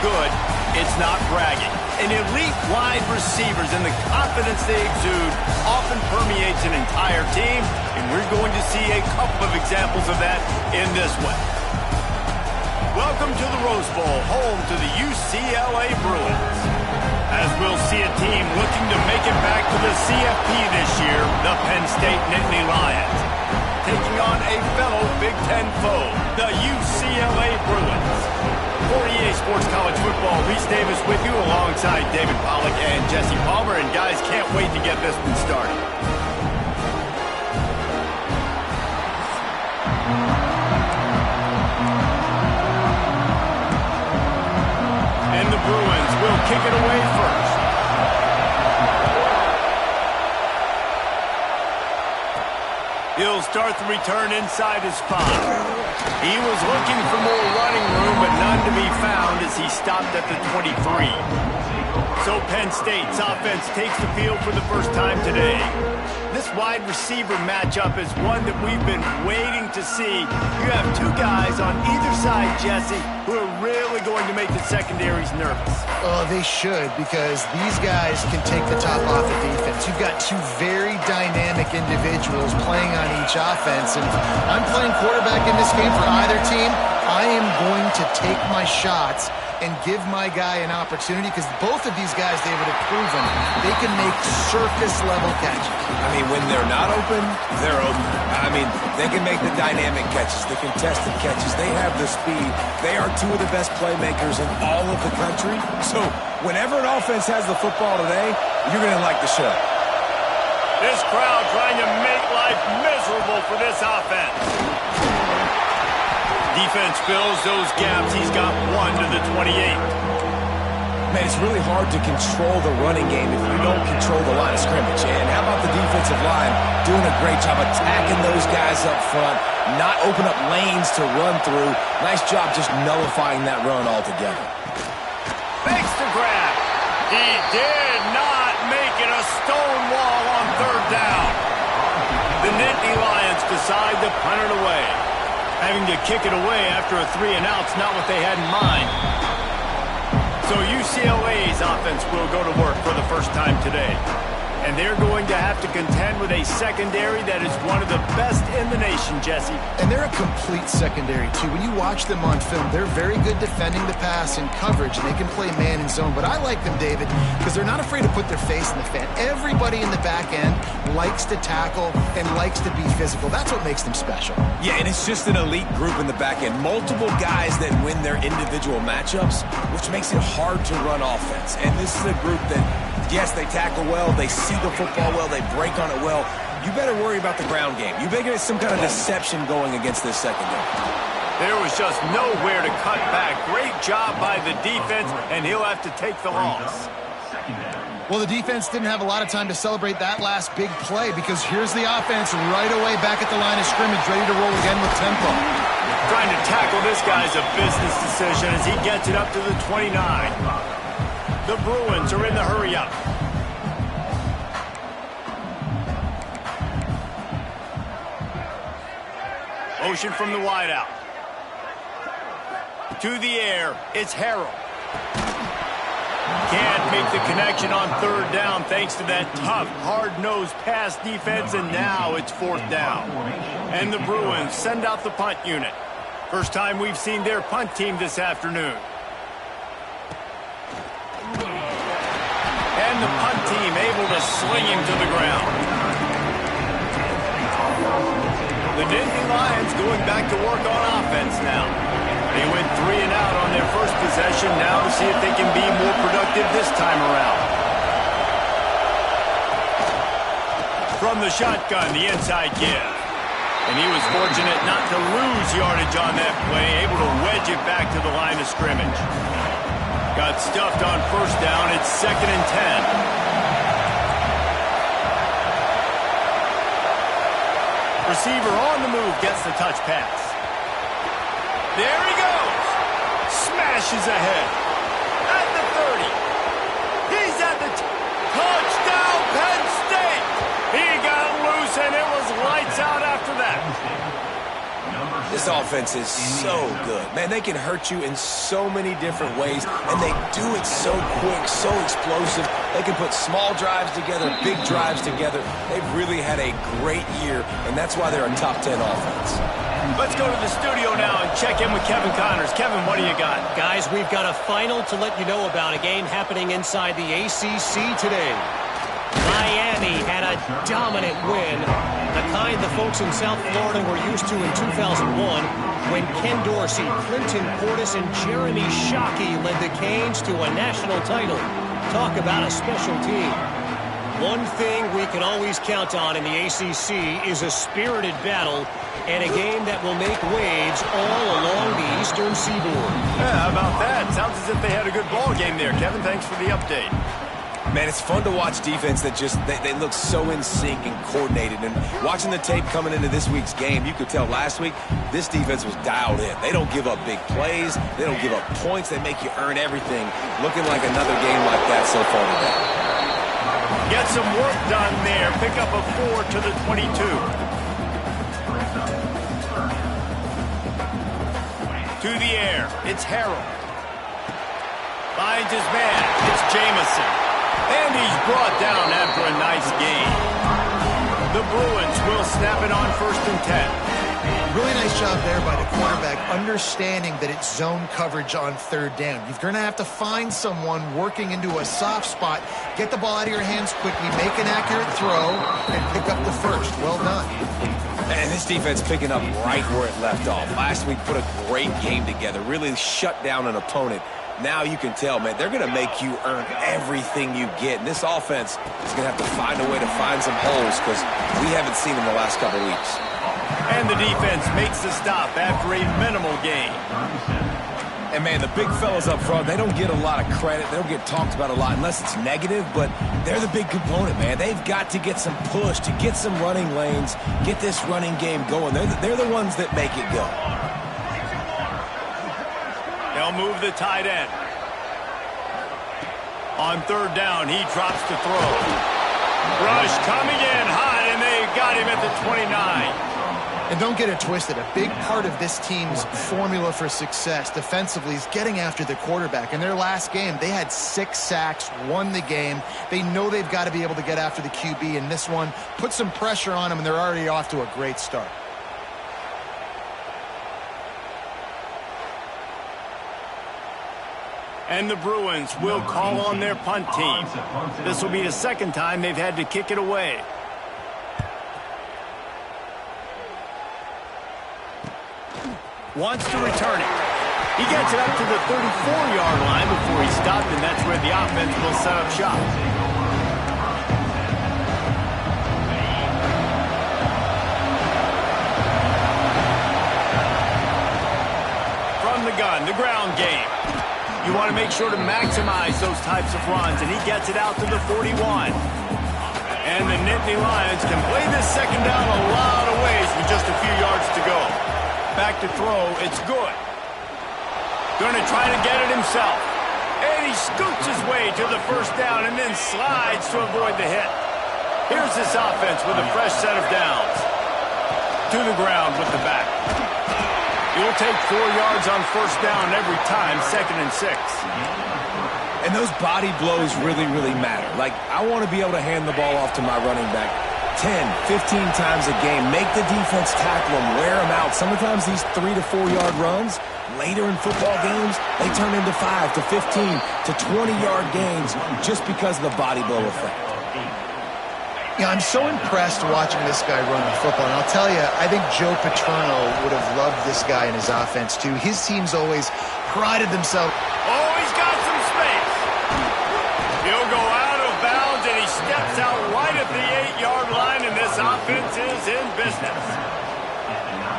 good, it's not bragging. And elite wide receivers and the confidence they exude often permeates an entire team, and we're going to see a couple of examples of that in this one. Welcome to the Rose Bowl, home to the UCLA Bruins. As we'll see a team looking to make it back to the CFP this year, the Penn State Nittany Lions, taking on a fellow Big Ten foe, the UCLA Bruins. For EA Sports College Football, Reese Davis with you alongside David Pollack and Jesse Palmer. And guys, can't wait to get this one started. And the Bruins will kick it away first. He'll start the return inside his spot. He was looking for more running room, but none to be found as he stopped at the 23. So Penn State's offense takes the field for the first time today. This wide receiver matchup is one that we've been waiting to see. You have two guys on either side, Jesse, who are really going to make the secondaries nervous. Oh, they should, because these guys can take the top off the defense. You've got two very dynamic individuals playing on each offense, and I'm playing quarterback in this game for either team. I am going to take my shots and give my guy an opportunity, because both of these guys, David, have proven they can make surface-level catches. I mean, when they're not open, they're open. I mean, they can make the dynamic catches, the contested catches. They have the speed. They are two of the best playmakers in all of the country. So whenever an offense has the football today, you're going to like the show. This crowd trying to make life miserable for this offense. Defense fills those gaps. He's got one to the 28. Man, it's really hard to control the running game if you don't control the line of scrimmage. And how about the defensive line doing a great job attacking those guys up front, not open up lanes to run through. Nice job just nullifying that run altogether. Fakes the grab. He did not make it a stone wall on third down. The Nittany Lions decide to punt it away. Having to kick it away after a 3-and-out's not what they had in mind. So UCLA's offense will go to work for the first time today. And they're going to have to contend with a secondary that is one of the best in the nation, Jesse. And they're a complete secondary, too. When you watch them on film, they're very good defending the pass and coverage, and they can play man and zone. But I like them, David, because they're not afraid to put their face in the fan. Everybody in the back end likes to tackle and likes to be physical. That's what makes them special. Yeah, and it's just an elite group in the back end. Multiple guys that win their individual matchups, which makes it hard to run offense. And this is a group that, yes, they tackle well, they see the football well, they break on it well. You better worry about the ground game. You better get some kind of deception going against this secondary. There was just nowhere to cut back. Great job by the defense, and he'll have to take the loss. Well, the defense didn't have a lot of time to celebrate that last big play, because here's the offense right away back at the line of scrimmage, ready to roll again with tempo. Trying to tackle this guy's a business decision as he gets it up to the 29. The Bruins are in the hurry-up. Motion from the wideout. To the air, it's Harrell. Can't make the connection on third down thanks to that tough, hard-nosed pass defense, and now it's fourth down. And the Bruins send out the punt unit. First time we've seen their punt team this afternoon. And the punt team able to sling him to the ground. The Nittany Lions going back to work on offense now. They went 3-and-out on their first possession. Now to see if they can be more productive this time around. From the shotgun, the inside give. And he was fortunate not to lose yardage on that play, able to wedge it back to the line of scrimmage. Got stuffed on first down. It's 2nd and 10. Receiver on the move gets the touch pass. There he goes. Smashes ahead. At the 30. He's at the touchdown, Penn State. He got loose, and it was lights out after that. This This offense is so good. Man, they can hurt you in so many different ways, and they do it so quick, so explosive. They can put small drives together, big drives together. They've really had a great year, and that's why they're a top 10 offense. Let's go to the studio now and check in with Kevin Connors. Kevin, what do you got? Guys, we've got a final to let you know about, a game happening inside the ACC today. Miami had a dominant win, the kind the folks in South Florida were used to in 2001 when Ken Dorsey, Clinton Portis, and Jeremy Shockey led the Canes to a national title. Talk about a special team. One thing we can always count on in the ACC is a spirited battle and a game that will make waves all along the Eastern Seaboard. Yeah, how about that? Sounds as if they had a good ball game there. Kevin, thanks for the update. Man, it's fun to watch defense that just, they look so in sync and coordinated. And watching the tape coming into this week's game, you could tell last week this defense was dialed in. They don't give up big plays. They don't give up points. They make you earn everything. Looking like another game like that so far today. Get some work done there. Pick up a 4 to the 22. To the air. It's Harrell. Finds his man. It's Jamison. And he's brought down after a nice gain. The Bruins will snap it on 1st and 10. Really nice job there by the quarterback, understanding that it's zone coverage on 3rd down. You're going to have to find someone working into a soft spot, get the ball out of your hands quickly, make an accurate throw, and pick up the first. Well done. And this defense picking up right where it left off. Last week put a great game together, really shut down an opponent. Now you can tell, man, they're going to make you earn everything you get. And this offense is going to have to find a way to find some holes because we haven't seen them the last couple of weeks. And the defense makes the stop after a minimal gain. And, man, the big fellas up front, they don't get a lot of credit. They don't get talked about a lot unless it's negative, but they're the big component, man. They've got to get some push, to get some running lanes, get this running game going. They're the ones that make it go. They'll move the tight end. On 3rd down, he drops to throw. Rush coming in hot, and they got him at the 29. And don't get it twisted. A big part of this team's formula for success defensively is getting after the quarterback. In their last game, they had 6 sacks, won the game. They know they've got to be able to get after the QB in this one, put some pressure on them, and they're already off to a great start. And the Bruins will call on their punt team. This will be the 2nd time they've had to kick it away. Wants to return it. He gets it up to the 34-yard line before he stopped, and that's where the offense will set up shop. From the gun, the ground game. You want to make sure to maximize those types of runs, and he gets it out to the 41. And the Nittany Lions can play this 2nd down a lot of ways with just a few yards to go. Back to throw, it's good. Going to try to get it himself. And he scoots his way to the 1st down and then slides to avoid the hit. Here's this offense with a fresh set of downs. To the ground with the back. You'll take 4 yards on 1st down every time, 2nd and 6. And those body blows really, really matter. Like, I want to be able to hand the ball off to my running back 10, 15 times a game. Make the defense tackle them, wear them out. Sometimes these 3 to 4 yard runs, later in football games, they turn into 5 to 15 to 20-yard gains just because of the body blow effect. Yeah, I'm so impressed watching this guy run the football. And I'll tell you, I think Joe Paterno would have loved this guy in his offense, too. His team's always prided themselves. Oh, he's got some space. He'll go out of bounds, and he steps out right at the 8-yard line, and this offense is in business.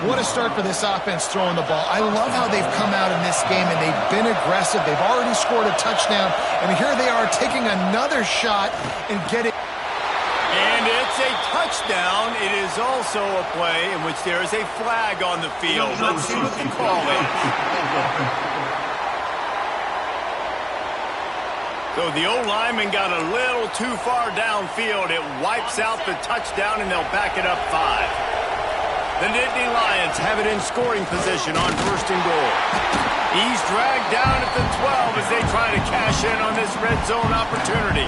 What a start for this offense throwing the ball. I love how they've come out in this game, and they've been aggressive. They've already scored a touchdown, and here they are taking another shot and getting... And it's a touchdown. It is also a play in which there is a flag on the field. Let's see what the call is. So the O-lineman got a little too far downfield. It wipes out the touchdown, and they'll back it up 5. The Nittany Lions have it in scoring position on 1st and goal. He's dragged down at the 12 as they try to cash in on this red zone opportunity.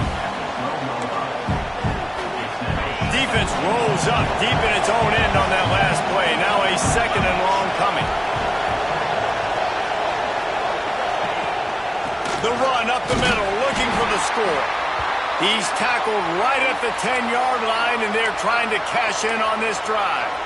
Defense rolls up deep in its own end on that last play. Now a 2nd and long coming. The run up the middle, looking for the score. He's tackled right at the 10-yard line, and they're trying to cash in on this drive.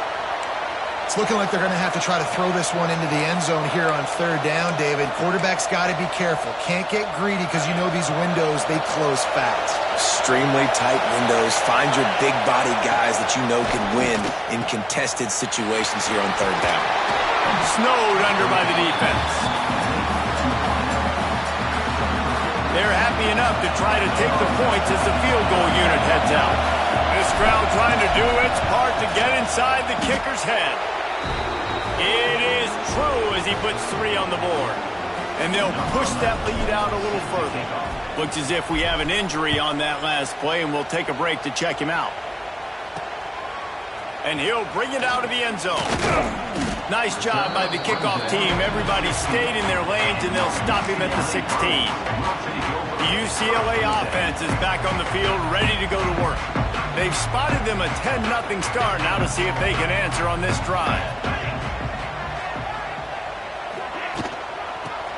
It's looking like they're going to have to try to throw this one into the end zone here on 3rd down, David. Quarterback's got to be careful. Can't get greedy because you know these windows, they close fast. Extremely tight windows. Find your big-bodied guys that you know can win in contested situations here on 3rd down. Snowed under by the defense. They're happy enough to try to take the points as the field goal unit heads out. This crowd trying to do its part to get inside the kicker's head. It is true as he puts 3 on the board. And they'll push that lead out a little further. Looks as if we have an injury on that last play, and we'll take a break to check him out. And he'll bring it out of the end zone. Nice job by the kickoff team. Everybody stayed in their lanes, and they'll stop him at the 16. The UCLA offense is back on the field, ready to go to work. They've spotted them a 10-0 start. Now to see if they can answer on this drive.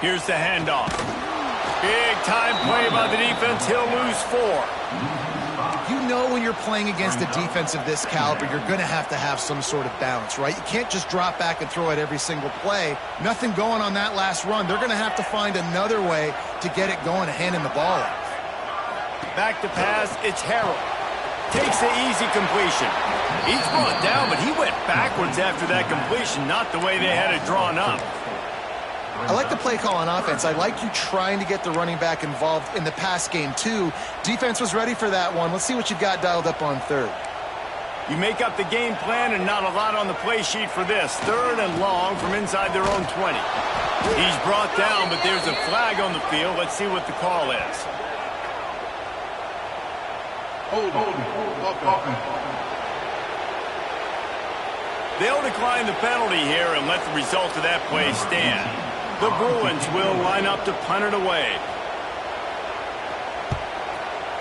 Here's the handoff. Big time play by the defense. He'll lose 4. You know when you're playing against a defense of this caliber, you're going to have some sort of balance, right? You can't just drop back and throw it every single play. Nothing going on that last run. They're going to have to find another way to get it going and handing the ball off. Back to pass, it's Harrell. Takes the easy completion. He's brought down, but he went backwards after that completion, not the way they had it drawn up. I like the play call on offense. I like you trying to get the running back involved in the pass game, too. Defense was ready for that one. Let's see what you've got dialed up on 3rd. You make up the game plan and not a lot on the play sheet for this. 3rd and long from inside their own 20. He's brought down, but there's a flag on the field. Let's see what the call is. Hold. They'll decline the penalty here and let the result of that play stand. The Bruins will line up to punt it away.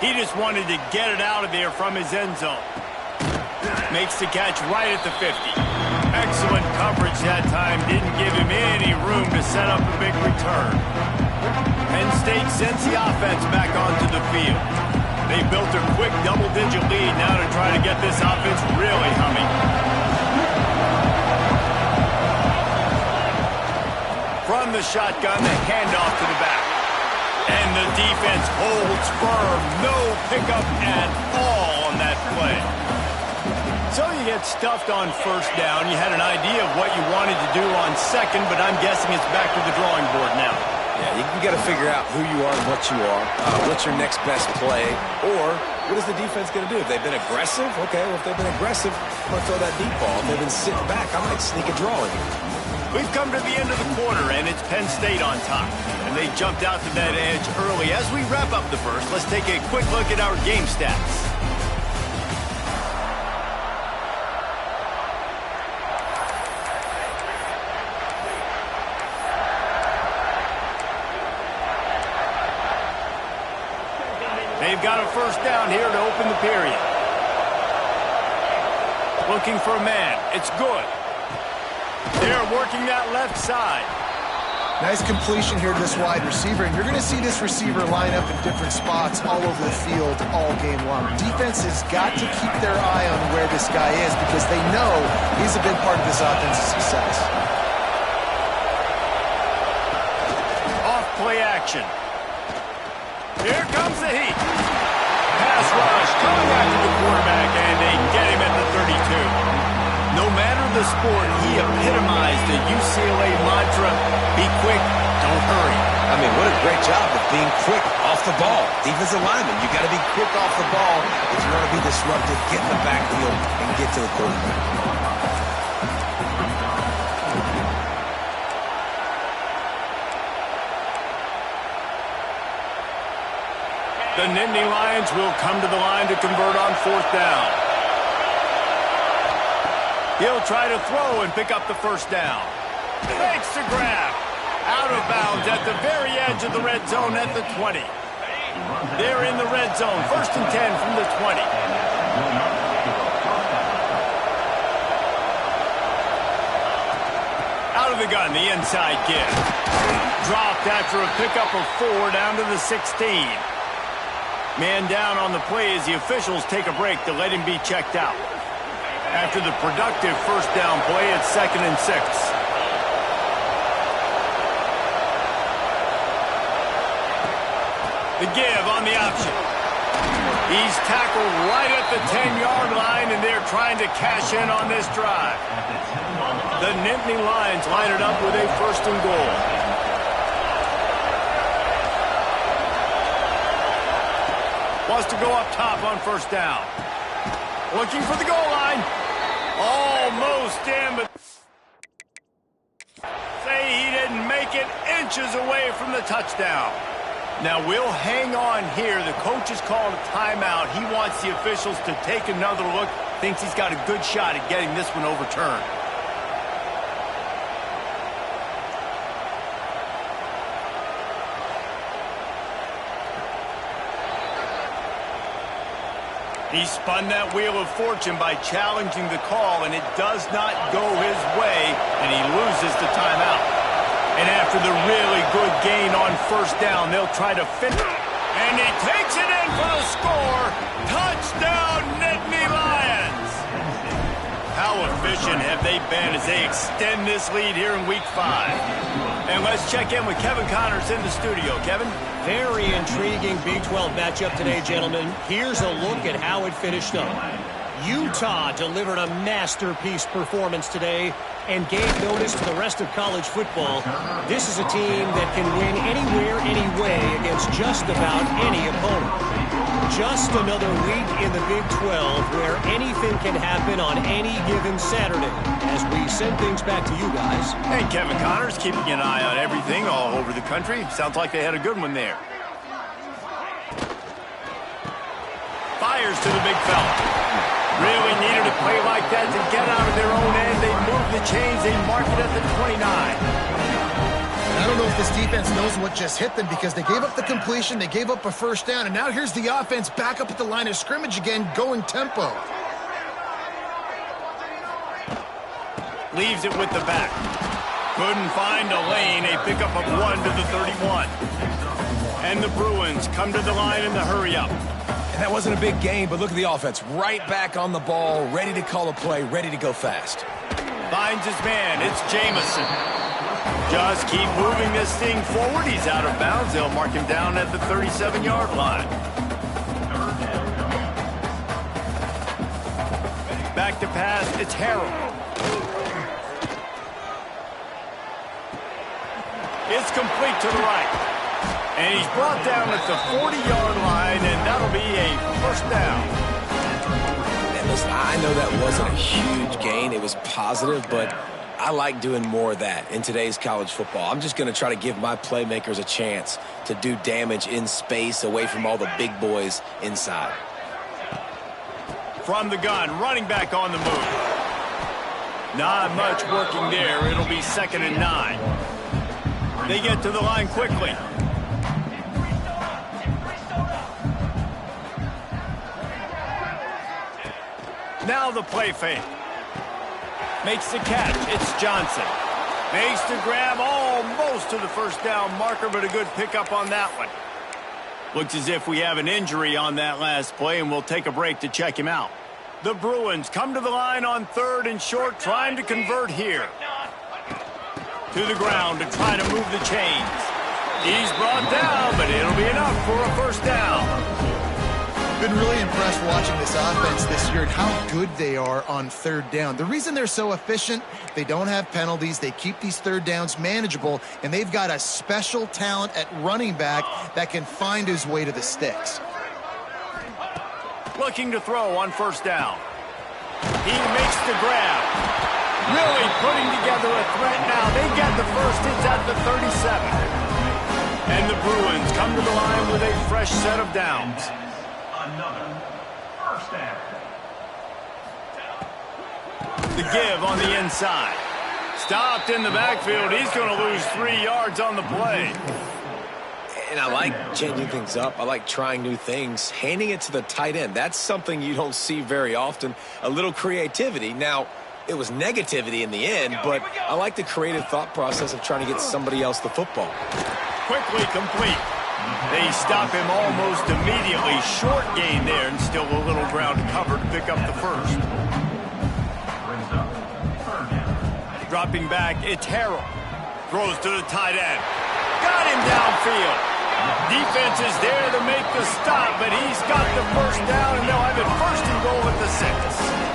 He just wanted to get it out of there from his end zone. Makes the catch right at the 50. Excellent coverage that time. Didn't give him any room to set up a big return. Penn State sends the offense back onto the field. They built a quick double-digit lead now to try to get this offense really humming. From the shotgun, the handoff to the back. And the defense holds firm. No pickup at all on that play. So you get stuffed on 1st down. You had an idea of what you wanted to do on 2nd, but I'm guessing it's back to the drawing board now. Yeah, you got to figure out who you are and what you are. What's your next best play? Or what is the defense going to do? If they've been aggressive, okay, well, if they've been aggressive, I'm going to throw that deep ball. If they've been sitting back, I might sneak a draw in here. We've come to the end of the quarter, and it's Penn State on top. And they jumped out to that edge early. As we wrap up the first, let's take a quick look at our game stats. They've got a 1st down here to open the period. Looking for a man. It's good. They're working that left side. Nice completion here to this wide receiver, and you're going to see this receiver line up in different spots all over the field all game long. Defense has got to keep their eye on where this guy is because they know he's a big part of this offense's success. Off play action. Here comes the heat. Pass rush coming after the quarterback, and they get him at the 32. No matter the sport, he epitomized the UCLA mantra, be quick, don't hurry. I mean, what a great job of being quick off the ball. Defensive lineman, you got to be quick off the ball if you want to be disruptive, get in the backfield, and get to the quarterback. The Nittany Lions will come to the line to convert on 4th down. He'll try to throw and pick up the first down. Makes the grab. Out of bounds at the very edge of the red zone at the 20. They're in the red zone. 1st and 10 from the 20. Out of the gun, the inside give. Dropped after a pickup of 4 down to the 16. Man down on the play as the officials take a break to let him be checked out. After the productive first down play, it's 2nd and 6. The give on the option. He's tackled right at the 10-yard line, and they're trying to cash in on this drive. The Nittany Lions line it up with a 1st and goal. Wants to go up top on 1st down. Looking for the goal line. Almost in, but say he didn't make it inches away from the touchdown. Now we'll hang on here. The coach has called a timeout. He wants the officials to take another look. Thinks he's got a good shot at getting this one overturned. He spun that wheel of fortune by challenging the call, and it does not go his way, and he loses the timeout. And after the really good gain on 1st down, they'll try to finish. And he takes it in for the score. Touchdown, Nittany Lions. How efficient have they been as they extend this lead here in Week 5? And let's check in with Kevin Connors in the studio. Kevin? Very intriguing Big 12 matchup today, gentlemen. Here's a look at how it finished up. Utah delivered a masterpiece performance today and gave notice to the rest of college football. This is a team that can win anywhere, anyway against just about any opponent. Just another week in the Big 12 where anything can happen on any given Saturday. As we send things back to you guys. Hey, Kevin Connors, keeping an eye on everything all over the country. Sounds like they had a good one there. Fires to the big fella. Really needed a play like that to get out of their own end. They move the chains. They mark it at the 29. I don't know if this defense knows what just hit them because they gave up the completion, they gave up a 1st down, and now here's the offense back up at the line of scrimmage again, going tempo. Leaves it with the back. Couldn't find a lane. A pickup of 1 to the 31. And the Bruins come to the line in the hurry-up. And that wasn't a big gain, but look at the offense. Right back on the ball, ready to call a play, ready to go fast. Finds his man. It's Jamison. Just keep moving this thing forward. He's out of bounds. They'll mark him down at the 37-yard line. Back to pass. It's Harrell. It's complete to the right. And he's brought down at the 40-yard line, and that'll be a 1st down. And listen, I know that wasn't a huge gain. It was positive, but I like doing more of that in today's college football. I'm just going to try to give my playmakers a chance to do damage in space away from all the big boys inside. From the gun, running back on the move. Not much working there. It'll be 2nd and 9. They get to the line quickly. Now the play fake. Makes the catch. It's Johnson. Makes the grab almost to the 1st down marker, but a good pickup on that one. Looks as if we have an injury on that last play, and we'll take a break to check him out. The Bruins come to the line on 3rd and short, trying to convert here. To the ground to try to move the chains. He's brought down, but it'll be enough for a 1st down. Been really impressed watching this offense this year and how good they are on 3rd down. The reason they're so efficient, they don't have penalties, they keep these 3rd downs manageable, and they've got a special talent at running back that can find his way to the sticks. Looking to throw on 1st down. He makes the grab. Really putting together a threat now. They get the first. It's at the 37. And the Bruins come to the line with a fresh set of downs. Another 1st down. to give on the inside. Stopped in the backfield. He's going to lose 3 yards on the play. And I like changing things up. I like trying new things. Handing it to the tight end, that's something you don't see very often. A little creativity. Now, it was negativity in the end, but I like the creative thought process of trying to get somebody else the football. Quickly complete. They stop him almost immediately. Short gain there, and still a little ground to cover to pick up the first. Dropping back, it's Harrell. Throws to the tight end. Got him downfield. Defense is there to make the stop, but he's got the first down, and they'll have it first and goal at the 6.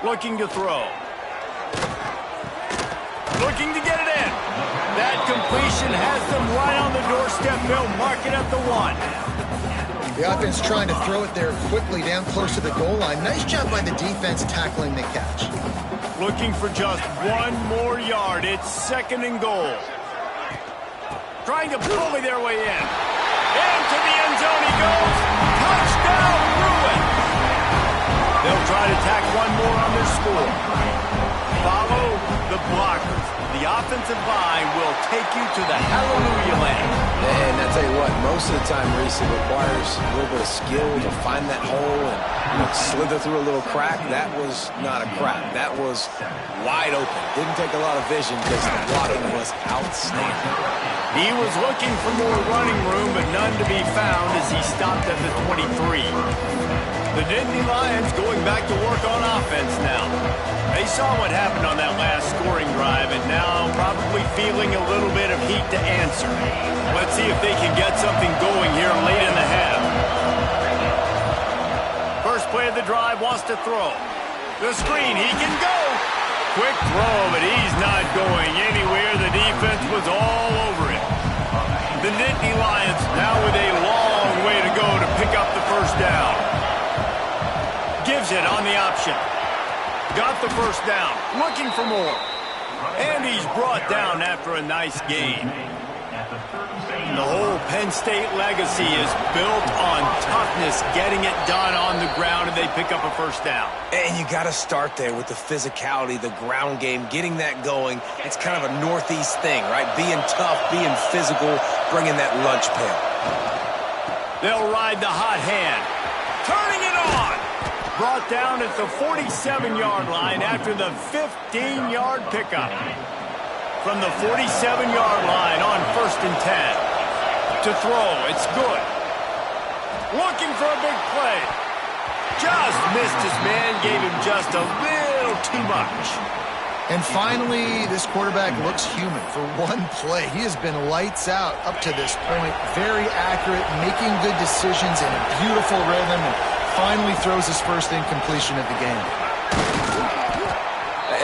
Looking to throw. Looking to get it in. That completion has them right on the doorstep. They'll mark it at the 1. The offense trying to throw it there quickly down close to the goal line. Nice job by the defense tackling the catch. Looking for just 1 more yard. It's 2nd and goal. Trying to bully their way in. Into the end zone he goes. Touchdown, Bruin. They'll try to tack 1 more on their score. Follow the blockers. The offensive line will take you to the hallelujah land. And I tell you what, most of the time, Reese, it requires a little bit of skill to find that hole and slither through a little crack. That was not a crack. That was wide open. Didn't take a lot of vision because the blocking was outstanding. He was looking for more running room, but none to be found as he stopped at the 23. The Nittany Lions going back to work on offense now. They saw what happened on that last scoring drive and now probably feeling a little bit of heat to answer. Let's see if they can get something going here late in the half. First play of the drive, wants to throw. The screen, he can go. Quick throw, but he's not going anywhere. The defense was all over it. The Nittany Lions now with a long way to go to pick up the first down. Gives it on the option. Got the first down. Looking for more. And he's brought down after a nice gain. The whole Penn State legacy is built on toughness, getting it done on the ground, and they pick up a first down. And you got to start there with the physicality, the ground game, getting that going. It's kind of a Northeast thing, right? Being tough, being physical, bringing that lunch pail. They'll ride the hot hand. Turning it on. Brought down at the 47-yard line after the 15-yard pickup. From the 47-yard line on 1st and 10. To throw, it's good. Looking for a big play. Just missed his man, gave him just a little too much. And finally, this quarterback looks human for 1 play. He has been lights out up to this point. Very accurate, making good decisions in a beautiful rhythm, and finally throws his first incompletion of the game.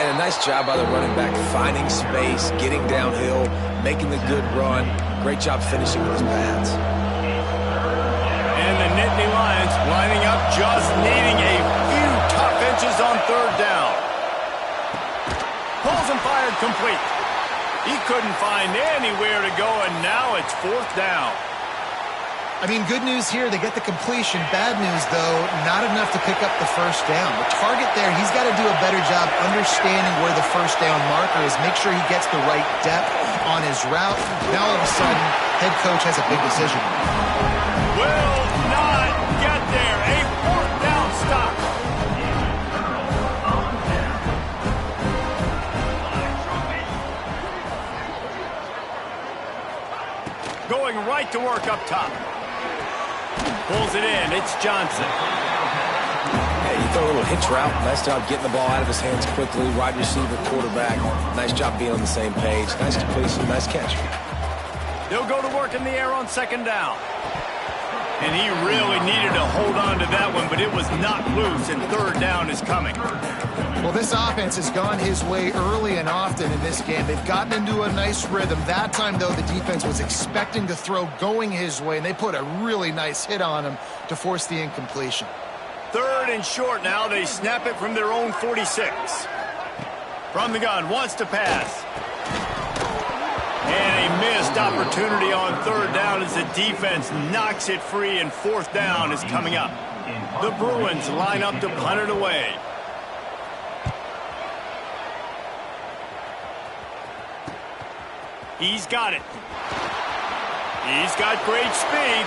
And a nice job by the running back, finding space, getting downhill, making the good run. Great job finishing with his pads. And the Nittany Lions lining up, just needing a few tough inches on 3rd down. Pulls and fired complete. He couldn't find anywhere to go, and now it's 4th down. I mean, good news here, they get the completion. Bad news, though, not enough to pick up the first down. The target there, he's got to do a better job understanding where the first down marker is, make sure he gets the right depth on his route. Now, all of a sudden, head coach has a big decision. Will not get there. A 4th down stop. Going right to work up top. Pulls it in. It's Johnson. Yeah, you throw a little hitch route. Nice job getting the ball out of his hands quickly. Wide receiver, quarterback. Nice job being on the same page. Nice completion. Nice catch. They'll go to work in the air on 2nd down. And he really needed to hold on to that one, but it was not loose, and 3rd down is coming. Well, this offense has gone his way early and often in this game. They've gotten into a nice rhythm. That time, though, the defense was expecting to throw going his way, and they put a really nice hit on him to force the incompletion. 3rd and short now. They snap it from their own 46. From the gun, wants to pass. And a missed opportunity on third down as the defense knocks it free, and fourth down is coming up. The Bruins line up to punt it away. He's got it. He's got great speed.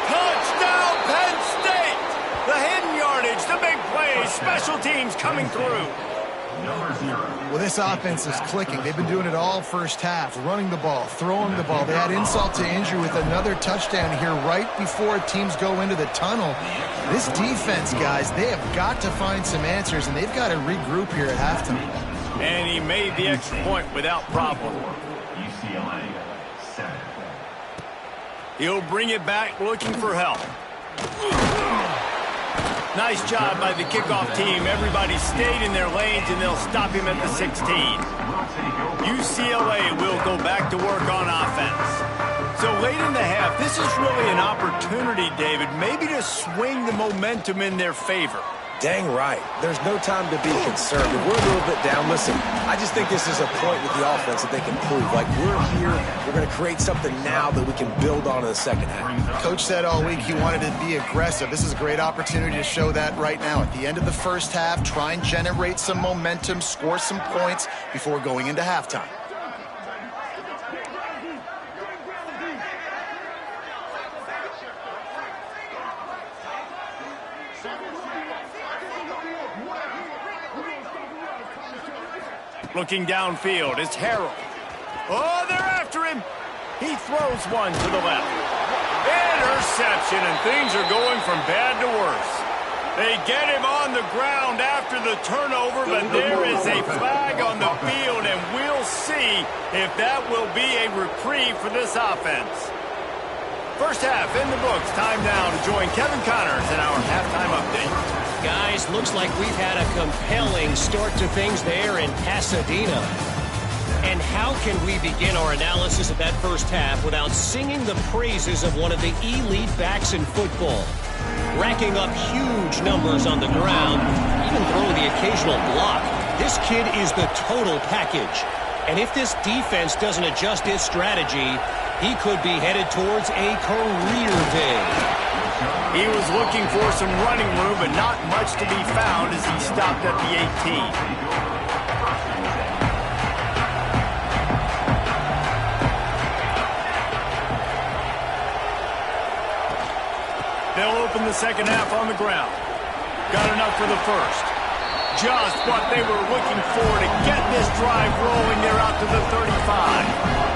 Touchdown, Penn State! The hidden yardage, the big plays, special teams coming through. Well, this offense is clicking. They've been doing it all first half, running the ball, throwing the ball. They had insult to injury with another touchdown here right before teams go into the tunnel. This defense, guys, they have got to find some answers, and they've got to regroup here at halftime. And he made the extra point without problem. He'll bring it back looking for help. Nice job by the kickoff team. Everybody stayed in their lanes, and they'll stop him at the 16. UCLA will go back to work on offense. So late in the half, this is really an opportunity, David, maybe to swing the momentum in their favor. Dang right. There's no time to be concerned. If we're a little bit down, listen, I just think this is a point with the offense that they can prove. Like, we're here, we're going to create something now that we can build on in the second half. Coach said all week he wanted to be aggressive. This is a great opportunity to show that right now. At the end of the first half, try and generate some momentum, score some points before going into halftime. Looking downfield, it's Harrell. Oh, they're after him. He throws one to the left. Interception, and things are going from bad to worse. They get him on the ground after the turnover, but there is a flag on the field, and we'll see if that will be a reprieve for this offense. First half in the books. Time now to join Kevin Connors in our halftime update. Guys, looks like we've had a compelling start to things there in Pasadena. And how can we begin our analysis of that first half without singing the praises of one of the elite backs in football? Racking up huge numbers on the ground, even throwing the occasional block. This kid is the total package. And if this defense doesn't adjust its strategy, he could be headed towards a career day. He was looking for some running room, but not much to be found as he stopped at the 18. They'll open the second half on the ground. Got enough for the first. Just what they were looking for to get this drive rolling. They're out to the 35.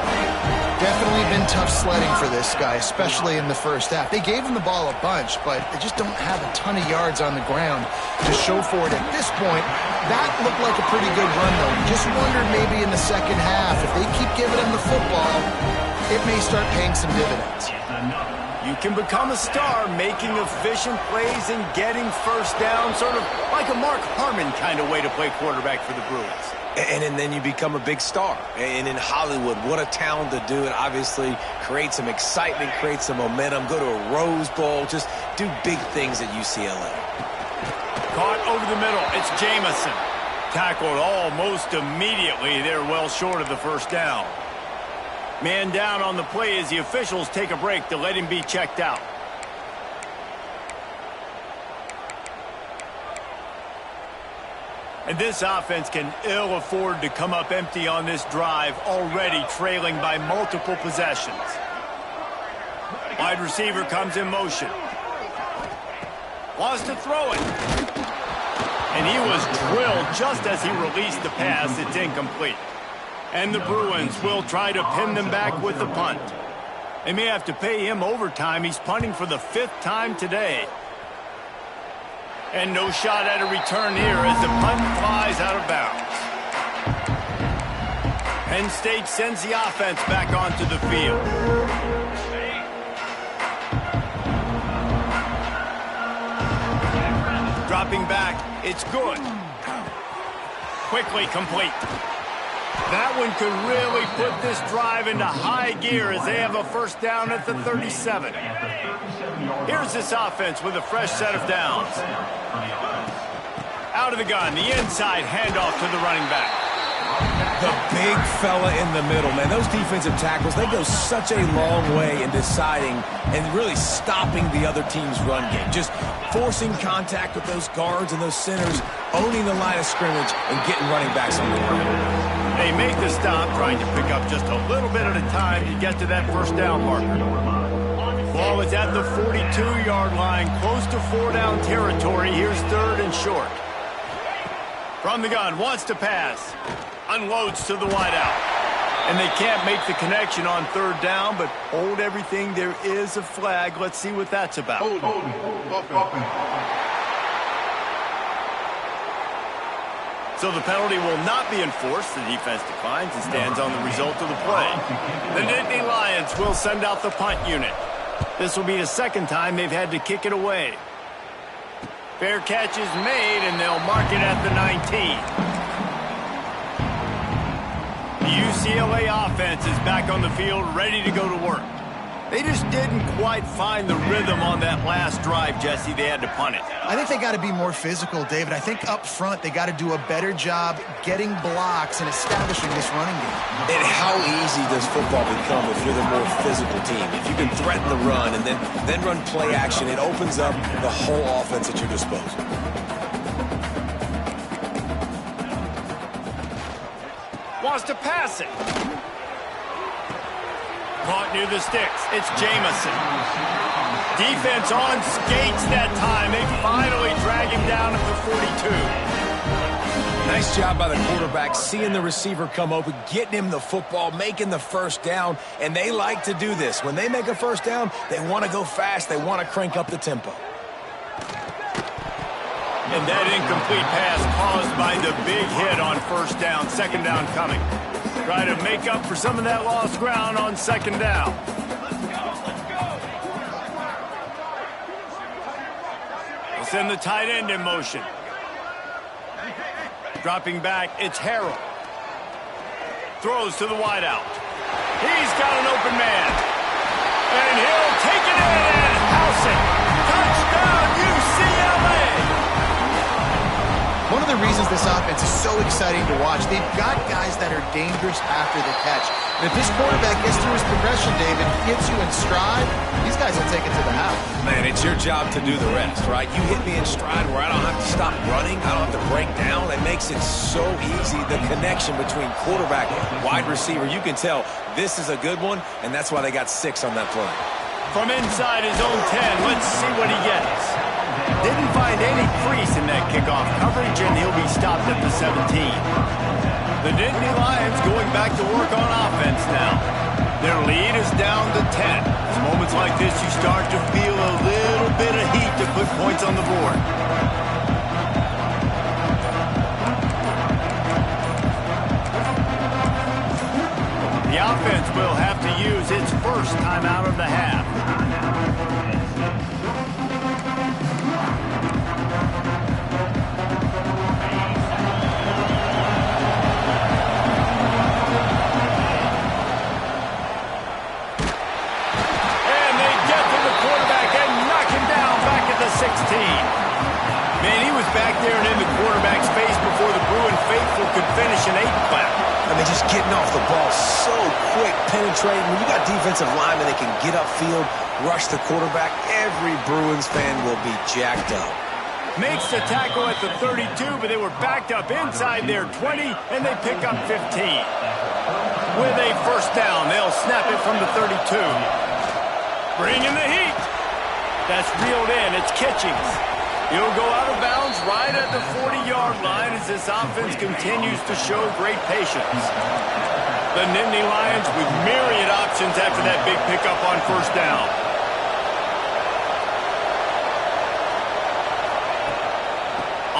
Definitely been tough sledding for this guy, especially in the first half. They gave him the ball a bunch, but they just don't have a ton of yards on the ground to show for it at this point. That looked like a pretty good run, though. You just wondered maybe in the second half, if they keep giving him the football, it may start paying some dividends. You can become a star making efficient plays and getting first down, sort of like a Mark Harmon kind of way to play quarterback for the Bruins. And then you become a big star. And in Hollywood, what a town to do it. Obviously, create some excitement, create some momentum, go to a Rose Bowl, just do big things at UCLA. Caught over the middle. It's Jamison. Tackled almost immediately. They're well short of the first down. Man down on the play as the officials take a break to let him be checked out. And this offense can ill afford to come up empty on this drive, already trailing by multiple possessions. Wide receiver comes in motion. Wants to throw it. And he was drilled just as he released the pass. It's incomplete. And the Bruins will try to pin them back with the punt. They may have to pay him overtime. He's punting for the 5th time today. And no shot at a return here as the punt flies out of bounds. Penn State sends the offense back onto the field. Dropping back, it's good. Quickly complete. That one could really put this drive into high gear as they have a first down at the 37. Here's this offense with a fresh set of downs. Out of the gun, the inside handoff to the running back. The big fella in the middle, man. Those defensive tackles, they go such a long way in deciding and really stopping the other team's run game. Just forcing contact with those guards and those centers, owning the line of scrimmage, and getting running backs on the ground. They make the stop, trying to pick up just a little bit at a time to get to that first down marker. Ball is at the 42-yard line, close to 4-down territory. Here's 3rd and short. From the gun, wants to pass. Unloads to the wideout. And they can't make the connection on 3rd down, but hold everything. There is a flag. Let's see what that's about. So the penalty will not be enforced. The defense declines and stands on the result of the play. The Nittany Lions will send out the punt unit. This will be the 2nd time they've had to kick it away. Fair catch is made, and they'll mark it at the 19. The UCLA offense is back on the field, ready to go to work. They just didn't quite find the rhythm on that last drive, Jesse. They had to punt it. I think they got to be more physical, David. I think up front they got to do a better job getting blocks and establishing this running game. And how easy does football become if you're the more physical team? If you can threaten the run and then run play action, it opens up the whole offense at your disposal. Wants to pass it. Caught near the sticks. It's Jamison. Defense on skates that time. They finally drag him down at the 42. Nice job by the quarterback, seeing the receiver come open, getting him the football, making the first down, and they like to do this. When they make a first down, they want to go fast. They want to crank up the tempo. And that incomplete pass caused by the big hit on 1st down. 2nd down coming. Try to make up for some of that lost ground on 2nd down. They'll send the tight end in motion. Dropping back, it's Harrell. Throws to the wideout. He's got an open man. And he'll take it in and house it. Touchdown, UCLA! One of the reasons this offense is so exciting to watch, they've got guys that are dangerous after the catch. And if this quarterback gets through his progression, David, gets you in stride, these guys will take it to the house. Man, it's your job to do the rest, right? You hit me in stride where I don't have to stop running. I don't have to break down. It makes it so easy, the connection between quarterback and wide receiver. You can tell this is a good one, and that's why they got 6 on that play. From inside his own 10, let's see what he gets. Didn't find any crease in that kickoff coverage, and he'll be stopped at the 17. The Nittany Lions going back to work on offense now. Their lead is down to 10. It's moments like this you start to feel a little bit of heat to put points on the board. The offense will have to use its first timeout of the half. And they get to the quarterback and knock him down back at the 16. Man, he was back there and in the quarterback's face before the Bruin faithful could finish an 8-clap. I mean, just getting off the ball so quick, penetrating. When you got defensive linemen that can get upfield, rush the quarterback, every Bruins fan will be jacked up. Makes the tackle at the 32, but they were backed up inside their 20, and they pick up 15. With a first down, they'll snap it from the 32. Bringing the heat. That's reeled in. It's Kitchings. He'll go out of bounds right at the 40-yard line as this offense continues to show great patience. The Nittany Lions with myriad options after that big pickup on first down.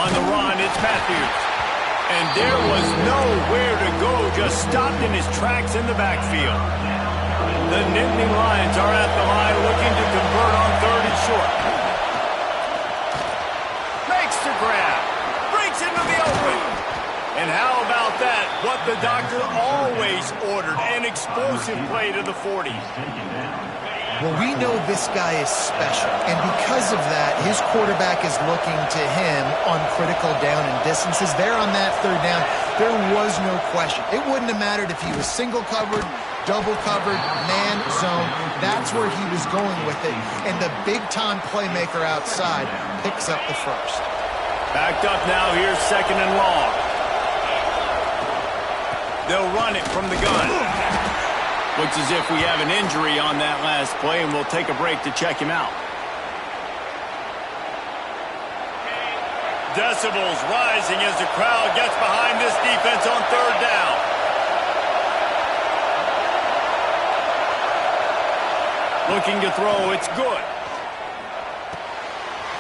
On the run, it's Matthews. And there was nowhere to go, just stopped in his tracks in the backfield. The Nittany Lions are at the line looking to convert on 3rd and short. Makes the grab. Breaks into the open. And how about that? What the doctor always ordered, an explosive play to the 40. Well, we know this guy is special, and because of that, that his quarterback is looking to him on critical down and distances. There on that third down, there was no question. It wouldn't have mattered if he was single covered, double covered, man zone. That's where he was going with it. And the big-time playmaker outside picks up the first. Backed up now, here's 2nd and long. They'll run it from the gun. Looks as if we have an injury on that last play, and we'll take a break to check him out. Decibels rising as the crowd gets behind this defense on 3rd down. Looking to throw, it's good.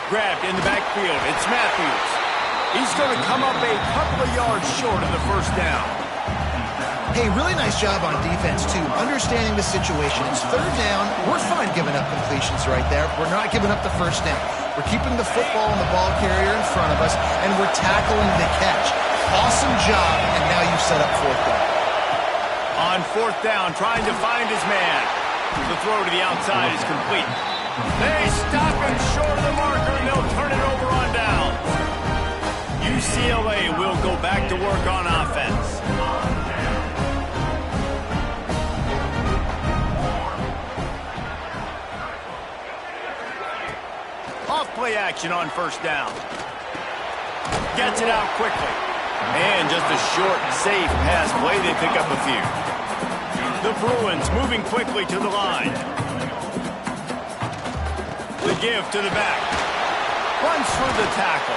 Grabbed in the backfield, it's Matthews. He's going to come up a couple of yards short of the 1st down. Hey, really nice job on defense, too, understanding the situation. It's 3rd down. We're fine giving up completions right there. We're not giving up the 1st down. We're keeping the football and the ball carrier in front of us, and we're tackling the catch. Awesome job, and now you've set up 4th down. On 4th down, trying to find his man. The throw to the outside is complete. They stop him short of the marker, and they'll turn it over on down. UCLA will go back to work on offense. Off-play action on 1st down. Gets it out quickly. And just a short, safe pass play. They pick up a few. The Bruins moving quickly to the line. The give to the back. Runs through the tackle.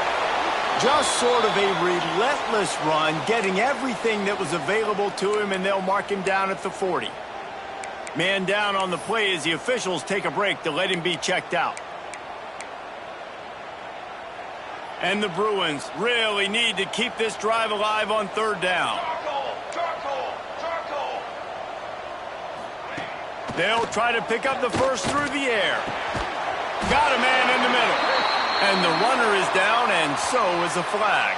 Just sort of a relentless run, getting everything that was available to him, and they'll mark him down at the 40. Man down on the play as the officials take a break to let him be checked out. And the Bruins really need to keep this drive alive on 3rd down. They'll try to pick up the first through the air. Got a man in the middle. And the runner is down, and so is a flag.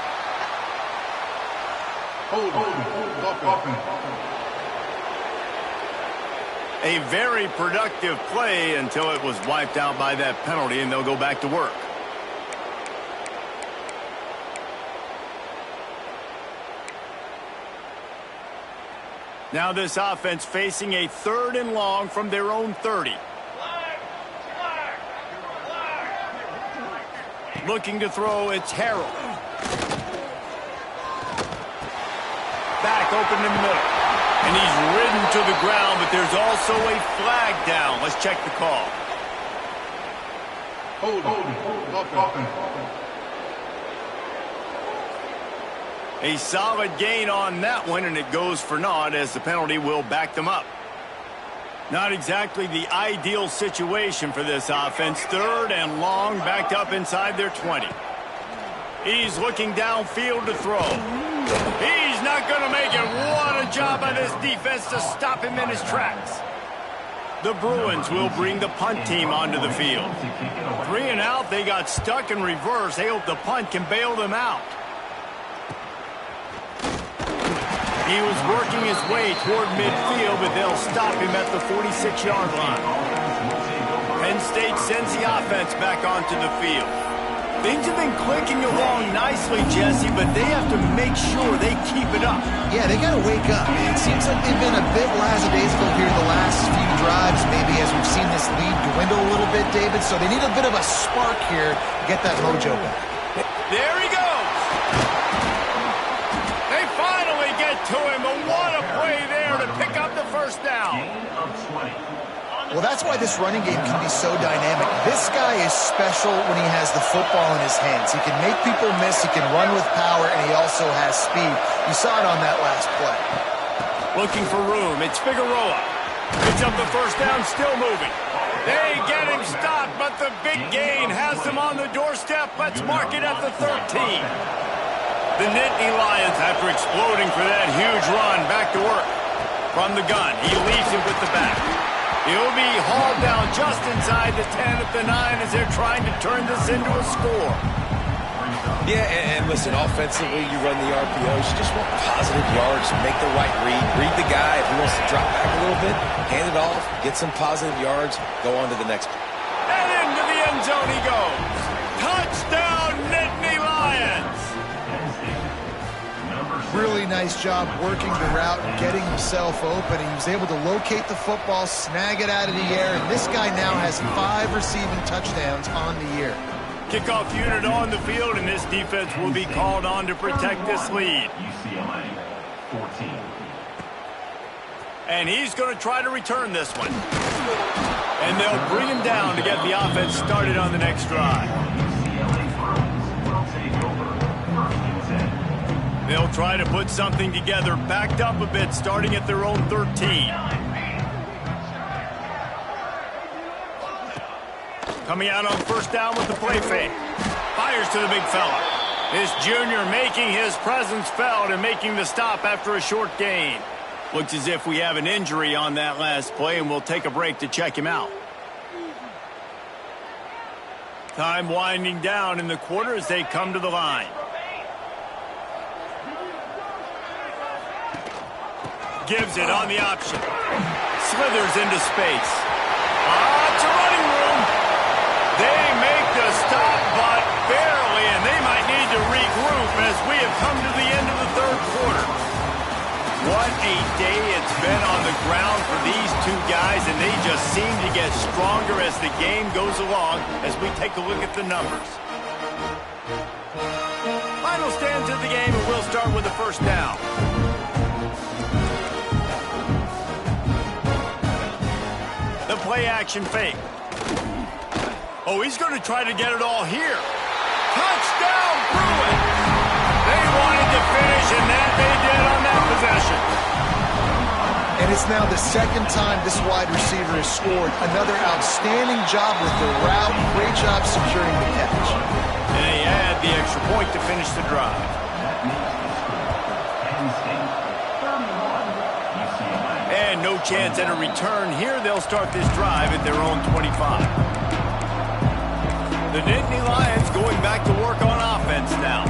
A very productive play until it was wiped out by that penalty, and they'll go back to work. Now this offense facing a 3rd and long from their own 30. Looking to throw, it's Harrell. Back open in the middle. And he's ridden to the ground, but there's also a flag down. Let's check the call. A solid gain on that one, and it goes for naught as the penalty will back them up. Not exactly the ideal situation for this offense. 3rd and long, backed up inside their 20. He's looking downfield to throw. He's not going to make it. What a job by this defense to stop him in his tracks. The Bruins will bring the punt team onto the field. 3 and out, they got stuck in reverse. They hope the punt can bail them out. He was working his way toward midfield, but they'll stop him at the 46-yard line. Penn State sends the offense back onto the field. Things have been clicking along nicely, Jesse, but they have to make sure they keep it up. Yeah, they got to wake up. It seems like they've been a bit lackadaisical here the last few drives, maybe as we've seen this lead dwindle a little bit, David. So they need a bit of a spark here to get that mojo back. There he goes. They finally get to him, but what a play there to pick up the 1st down. Well, that's why this running game can be so dynamic. This guy is special when he has the football in his hands. He can make people miss, he can run with power, and he also has speed. You saw it on that last play. Looking for room, it's Figueroa. Picks up the 1st down, still moving. They get him stopped, but the big gain has them on the doorstep. Let's mark it at the 13. The Nittany Lions, after exploding for that huge run, back to work. From the gun, he leaves it with the back. He'll be hauled down just inside the 10 at the 9 as they're trying to turn this into a score. Yeah, and listen, offensively, you run the RPOs. You just want positive yards, make the right read. Read the guy. If he wants to drop back a little bit, hand it off, get some positive yards, go on to the next. And into the end zone he goes. nice job working the route and getting himself open. He was able to locate the football, snag it out of the air, and this guy now has 5 receiving touchdowns on the year. Kickoff unit on the field, and this defense will be called on to protect this lead. UCLA, 14. And he's going to try to return this one. And they'll bring him down to get the offense started on the next drive. They'll try to put something together, backed up a bit, starting at their own 13. Coming out on first down with the play fake. Fires to the big fella. This junior making his presence felt and making the stop after a short gain. Looks as if we have an injury on that last play, and we'll take a break to check him out. Time winding down in the quarter as they come to the line. Gives it on the option. Slithers into space. It's a running room. They make the stop, but barely, and they might need to regroup as we have come to the end of the third quarter. What a day it's been on the ground for these two guys, and they just seem to get stronger as the game goes along as we take a look at the numbers. Final stands of the game, and we'll start with the first down. The play action fake. Oh, he's going to try to get it all here. Touchdown, Bruins! They wanted to finish, and that they did on that possession. And it's now the second time this wide receiver has scored. Another outstanding job with the route. Great job securing the catch. And they add the extra point to finish the drive. And no chance at a return here. They'll start this drive at their own 25. The Nittany Lions going back to work on offense now.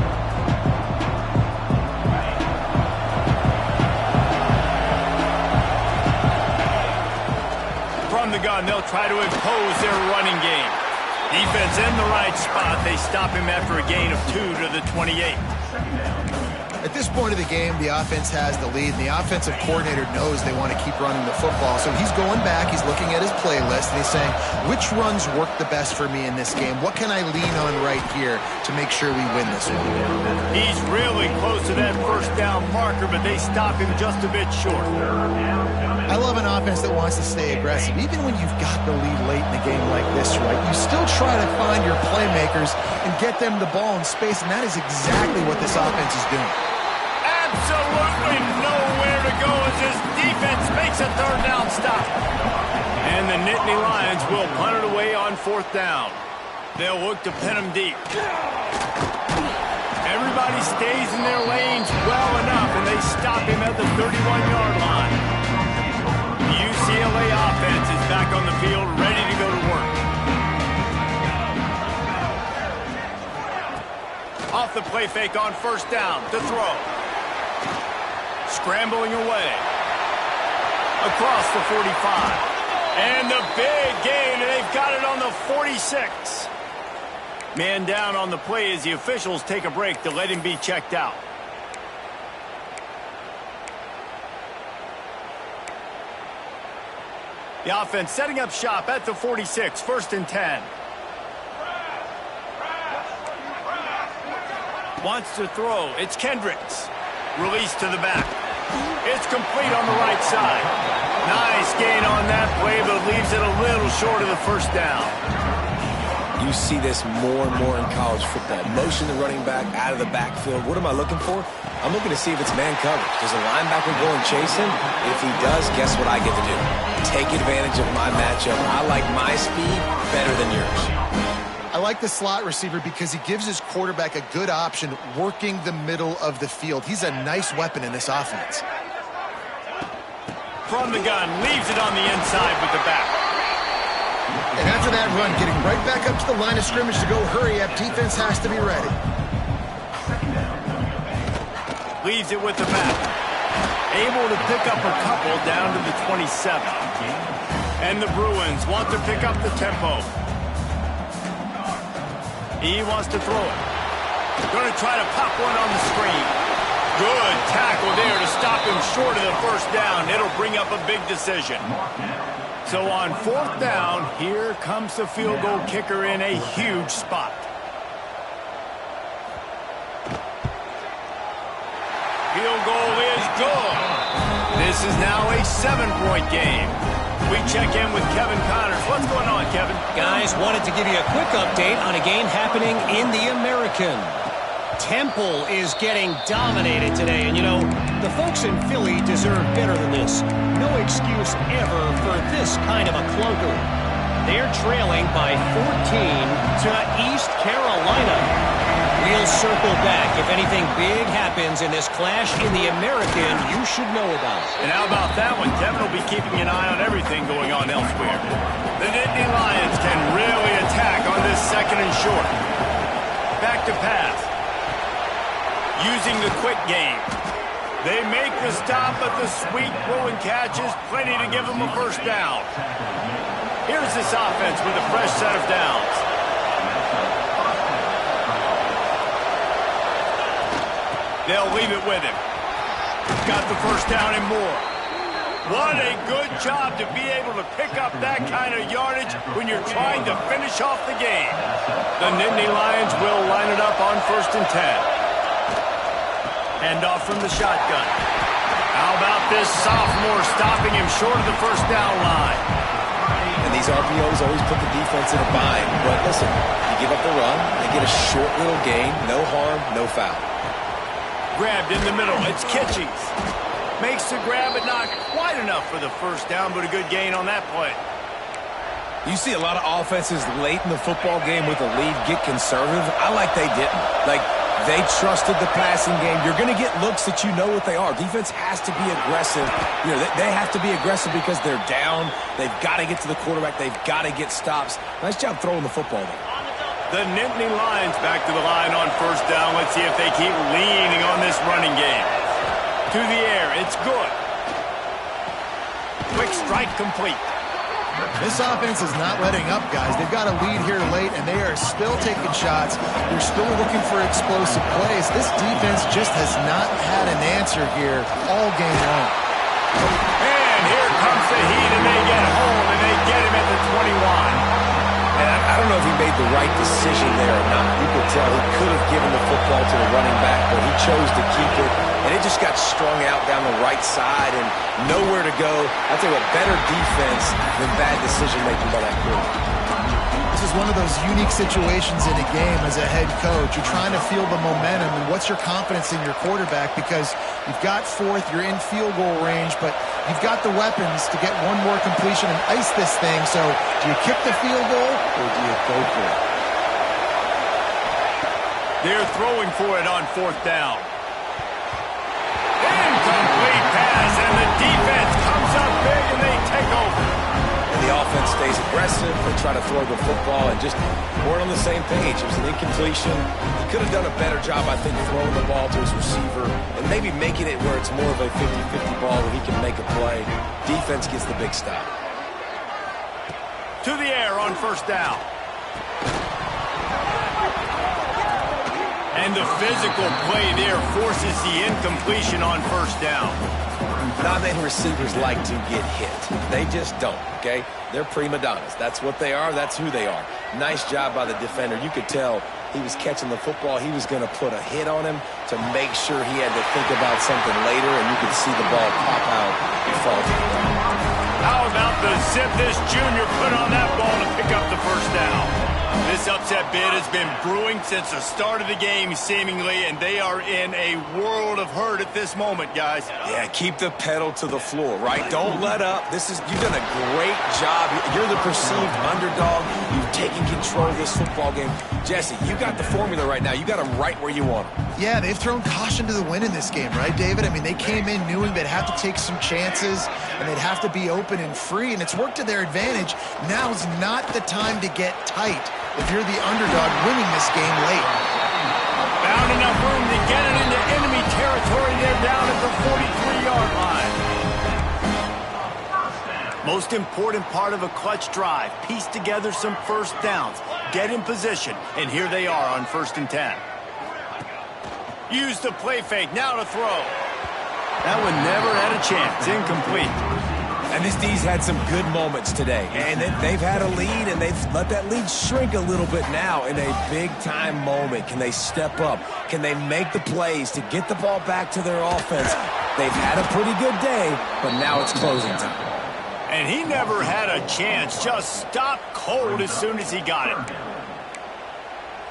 From the gun, they'll try to impose their running game. Defense in the right spot. They stop him after a gain of 2 to the 28. At this point of the game, the offense has the lead, and the offensive coordinator knows they want to keep running the football. So he's going back, he's looking at his playlist, and he's saying, which runs work the best for me in this game? What can I lean on right here to make sure we win this one? He's really close to that first down marker, but they stop him just a bit short. I love an offense that wants to stay aggressive. Even when you've got the lead late in the game like this, right, you still try to find your playmakers and get them the ball in space, and that is exactly what this offense is doing. Absolutely nowhere to go as this defense makes a third down stop. And the Nittany Lions will punt it away on fourth down. They'll look to pin them deep. Everybody stays in their lanes well enough, and they stop him at the 31-yard line. The UCLA offense is back on the field, ready to go to work. Off the play fake on first down to throw. Scrambling away. Across the 45. And the big gain, and they've got it on the 46. Man down on the play as the officials take a break to let him be checked out. The offense setting up shop at the 46, 1st and 10. Wants to throw. It's Kendricks. Release to the back. It's complete on the right side. Nice gain on that play, but leaves it a little short of the first down. You see this more and more in college football. Motion the running back out of the backfield. What am I looking for? I'm looking to see if it's man coverage. Does the linebacker go and chase him? If he does, guess what I get to do? Take advantage of my matchup. I like my speed better than yours. I like the slot receiver because he gives his quarterback a good option working the middle of the field. He's a nice weapon in this offense. From the gun, leaves it on the inside with the back. And after that run, getting right back up to the line of scrimmage to go hurry up, defense has to be ready. Leaves it with the back. Able to pick up a couple down to the 27. And the Bruins want to pick up the tempo. He wants to throw it. Going to try to pop one on the screen. Good tackle there to stop him short of the first down. It'll bring up a big decision. So on 4th down, here comes the field goal kicker in a huge spot. Field goal is good. This is now a 7-point game. We check in with Kevin Connors. What's going on, Kevin? Guys, wanted to give you a quick update on a game happening in the American. Temple is getting dominated today, and you know, the folks in Philly deserve better than this. No excuse ever for this kind of a clunker. They're trailing by 14 to East Carolina. We'll circle back. If anything big happens in this clash in the American, you should know about it. And how about that one? Kevin will be keeping an eye on everything going on elsewhere. The Nittany Lions can really attack on this 2nd and short. Back to pass. Using the quick game. They make the stop, but the sweet throw and catch is plenty to give them a first down. Here's this offense with a fresh set of downs. They'll leave it with him. Got the first down and more. What a good job to be able to pick up that kind of yardage when you're trying to finish off the game. The Nittany Lions will line it up on 1st and 10. Hand off from the shotgun. How about this sophomore stopping him short of the first down line? And these RPOs always put the defense in a bind. But listen, you give up the run, they get a short little gain, no harm, no foul. Grabbed in the middle. It's Kitchings. Makes the grab, but not quite enough for the first down, but a good gain on that play. You see a lot of offenses late in the football game with a lead get conservative. I like they didn't. Like, they trusted the passing game. You're going to get looks that you know what they are. Defense has to be aggressive. You know, they have to be aggressive because they're down. They've got to get to the quarterback. They've got to get stops. Nice job throwing the football there. The Nittany Lions back to the line on first down. Let's see if they keep leaning on this running game. To the air. It's good. Quick strike complete. This offense is not letting up, guys. They've got a lead here late, and they are still taking shots. They're still looking for explosive plays. This defense just has not had an answer here all game long. And here comes the heat, and they get home, and they get him at the 21. And I don't know if he made the right decision there or not. You could tell he could have given the football to the running back, but he chose to keep it. And it just got strung out down the right side and nowhere to go. I'll tell you what, better defense than bad decision-making by that quarterback. This is one of those unique situations in a game as a head coach. You're trying to feel the momentum, and what's your confidence in your quarterback? Because you've got 4th, you're in field goal range, but you've got the weapons to get one more completion and ice this thing. So do you kick the field goal or do you go for it? They're throwing for it on 4th down. Incomplete pass, and the defense comes up big, and they take over. And the offense stays aggressive. They try to throw the football and just weren't on the same page. It was an incompletion. He could have done a better job, I think, throwing the ball to his receiver and maybe making it where it's more of a 50-50 ball where he can make a play. Defense gets the big stop. To the air on first down. And the physical play there forces the incompletion on first down. Not many receivers like to get hit. They just don't, okay? They're prima donnas. That's what they are. That's who they are. Nice job by the defender. You could tell he was catching the football. He was going to put a hit on him to make sure he had to think about something later, and you could see the ball pop out and fall to the ground. How about the zip this junior put on that ball to pick up the first down? This upset bid has been brewing since the start of the game, seemingly, and they are in a world of hurt at this moment, guys. Yeah, keep the pedal to the floor, right? Don't let up. You've done a great job. You're the perceived underdog. You've taken control of this football game. Jesse, you got the formula right now. You got them right where you want them. Yeah, they've thrown caution to the wind in this game, right, David? I mean, they came in knowing they'd have to take some chances, and they'd have to be open and free, and it's worked to their advantage. Now's not the time to get tight if you're the underdog winning this game late. Found enough room to get it into enemy territory. They're down at the 43-yard line. Most important part of a clutch drive, piece together some first downs, get in position, and here they are on 1st and 10. Use the play fake. Now to throw. That one never had a chance. Incomplete. And this D's had some good moments today. And they've had a lead, and they've let that lead shrink a little bit now in a big-time moment. Can they step up? Can they make the plays to get the ball back to their offense? They've had a pretty good day, but now it's closing time. And he never had a chance. Just stopped cold as soon as he got it.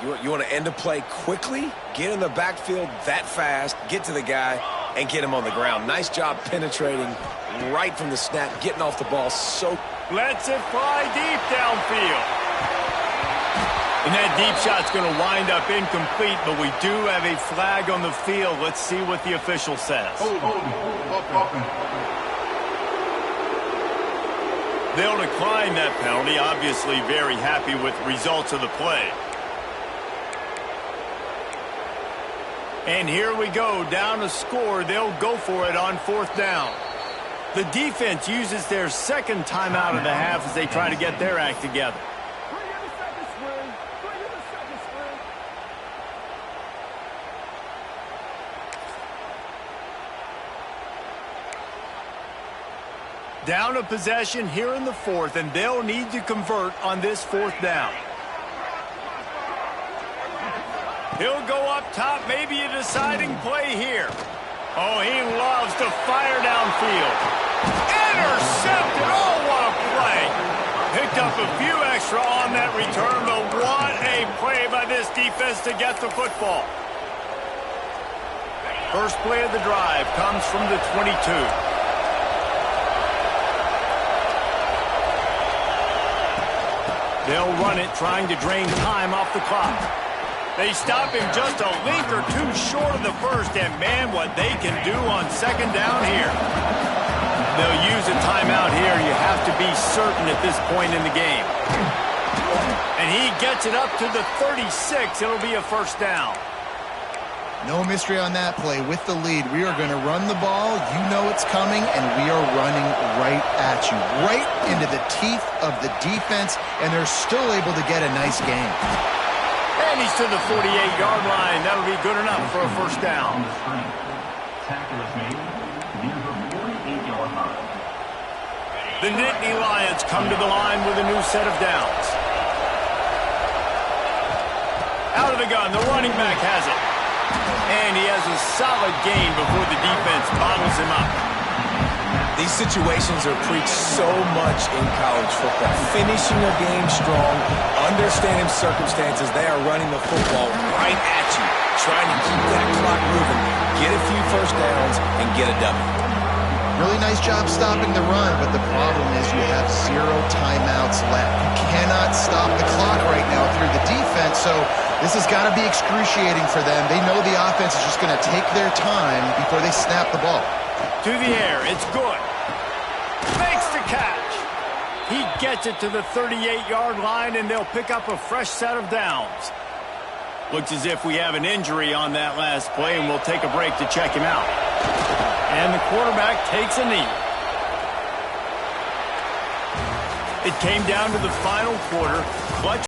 You want to end a play quickly, get in the backfield that fast, get to the guy, and get him on the ground. Nice job penetrating right from the snap, getting off the ball so... Lets it fly deep downfield. And that deep shot's going to wind up incomplete, but we do have a flag on the field. Let's see what the official says. They'll decline that penalty, obviously very happy with the results of the play. And here we go, down a score. They'll go for it on 4th down. The defense uses their second timeout of the half as they try to get their act together. Down a possession here in the 4th, and they'll need to convert on this 4th down. He'll go up top, maybe a deciding play here. Oh, he loves to fire downfield. Intercepted! Oh, what a play! Picked up a few extra on that return, but what a play by this defense to get the football. First play of the drive comes from the 22. They'll run it, trying to drain time off the clock. They stop him just a link or two short of the first, and man, what they can do on 2nd down here. They'll use a timeout here. You have to be certain at this point in the game. And he gets it up to the 36. It'll be a 1st down. No mystery on that play. With the lead, we are going to run the ball. You know it's coming, and we are running right at you, right into the teeth of the defense, and they're still able to get a nice game. And he's to the 48-yard line. That'll be good enough for a 1st down. Tackle is made near the 48-yard line. The Nittany Lions come to the line with a new set of downs. Out of the gun, the running back has it. And he has a solid gain before the defense bottles him up. These situations are preached so much in college football. Finishing a game strong, understanding circumstances. They are running the football right at you, trying to keep that clock moving, get a few 1st downs, and get a W. Really nice job stopping the run, but the problem is you have 0 timeouts left. You cannot stop the clock right now if you're the defense, so this has got to be excruciating for them. They know the offense is just going to take their time before they snap the ball. To the air, it's good. Makes the catch. He gets it to the 38-yard line, and they'll pick up a fresh set of downs. Looks as if we have an injury on that last play, and we'll take a break to check him out. And the quarterback takes a knee. It came down to the final quarter. Clutch